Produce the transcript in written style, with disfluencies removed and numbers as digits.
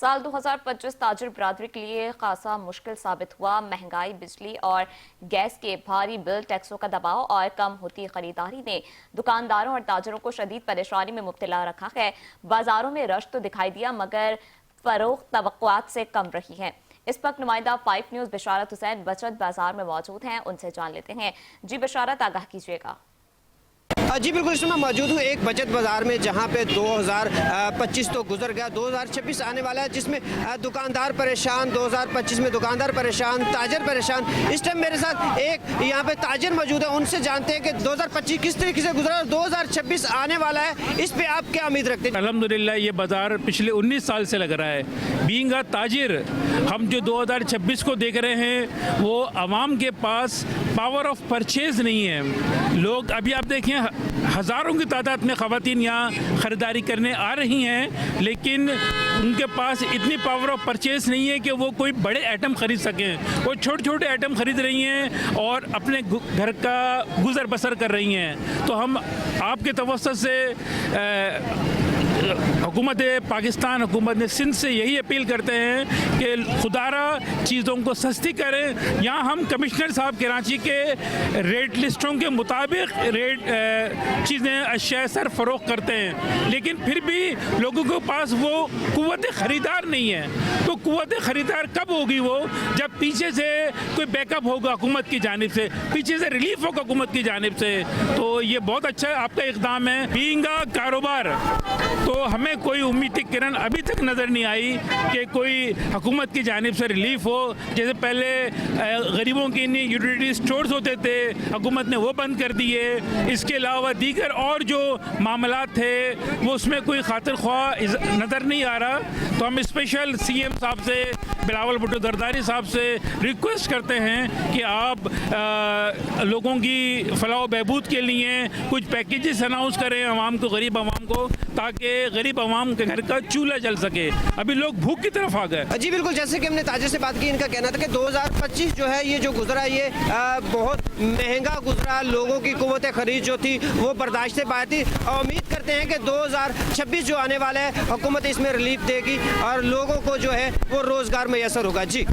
साल 2025 ताजिर बरादरी के लिए खासा मुश्किल साबित हुआ। महंगाई, बिजली और गैस के भारी बिल, टैक्सों का दबाव और कम होती खरीदारी ने दुकानदारों और ताजिरों को शदीद परेशानी में मुब्तला रखा है। बाजारों में रश तो दिखाई दिया मगर फरोख्त तवक्कुआत से कम रही है। इस वक्त नुमाइंदा 5 न्यूज़ बशारत हुसैन बचत बाजार में मौजूद हैं, उनसे जान लेते हैं। जी बशारत, आगाह कीजिएगा। जी बिल्कुल, इसमें मौजूद हूँ एक बचत बाज़ार में जहाँ पे 2025 तो गुजर गया, 2026 आने वाला है जिसमें दुकानदार परेशान, 2025 में दुकानदार परेशान, ताजर परेशान। इस टाइम मेरे साथ एक यहाँ पे ताजर मौजूद है, उनसे जानते हैं कि 2025 किस तरीके से गुजरा और 2026 आने वाला है, इस पे आप क्या उम्मीद रखते हैं? अल्हम्दुलिल्लाह ये बाज़ार पिछले 19 साल से लग रहा है। बीइंग अ ताजिर, हम जो 2026 को देख रहे हैं वो आवाम के पास पावर ऑफ परचेज नहीं है। लोग अभी आप देखें हज़ारों की तादाद में ख़वातीन यहाँ ख़रीदारी करने आ रही हैं, लेकिन उनके पास इतनी पावर ऑफ परचेज़ नहीं है कि वो कोई बड़े आइटम ख़रीद सकें। वो छोटे छोटे आइटम ख़रीद रही हैं और अपने घर का गुज़र बसर कर रही हैं। तो हम आपके तवस्सुत से हुकूमत पाकिस्तान, हुकूमत सिंध से यही अपील करते हैं कि खुदारा चीज़ों को सस्ती करें। यहाँ हम कमिश्नर साहब कराची के रेट लिस्टों के मुताबिक रेट चीज़ें अशिया सर फ़रोख्त करते हैं, लेकिन फिर भी लोगों के पास वो कुव्वत ख़रीदार नहीं है। तो कुव्वत ख़रीदार कब होगी? वो जब पीछे से कोई बैकअप होगा हुकूमत की जानिब से, पीछे से रिलीफ होगा हुकूमत की जानिब से। तो ये बहुत अच्छा आपका इक़दाम है। बीइंग अ कारोबार, तो हमें कोई उम्मीद की किरण अभी तक नज़र नहीं आई कि कोई हुकूमत की जानिब से रिलीफ हो। जैसे पहले गरीबों के लिए यूटिलिटी स्टोर्स होते थे, हुकूमत ने वो बंद कर दिए। इसके अलावा दीगर और जो मामलात थे वो उसमें कोई खातिर ख्वाह नज़र नहीं आ रहा। तो हम स्पेशल CM साहब से, बिलावल भुट्टो जरदारी साहब से रिक्वेस्ट करते हैं कि आप लोगों की फलाह बहबूद के लिए कुछ पैकेजेस अनाउंस करें आवाम को, गरीब आवाम को, ताकि गरीब आवाम के घर का चूल्हा जल सके। अभी लोग भूख की तरफ आ गए। जी बिल्कुल, जैसे कि हमने ताजिर से बात की, इनका कहना था कि 2025 जो है ये जो गुजरा ये बहुत महंगा गुजरा। लोगों की कुव्वत खरीद जो थी वो बर्दाश्त से बाहर थी और उम्मीद करते हैं कि 2026 जो आने वाला है हुकूमत इसमें रिलीफ देगी और लोगों को जो है वो रोज़गार मैसर होगा। जी।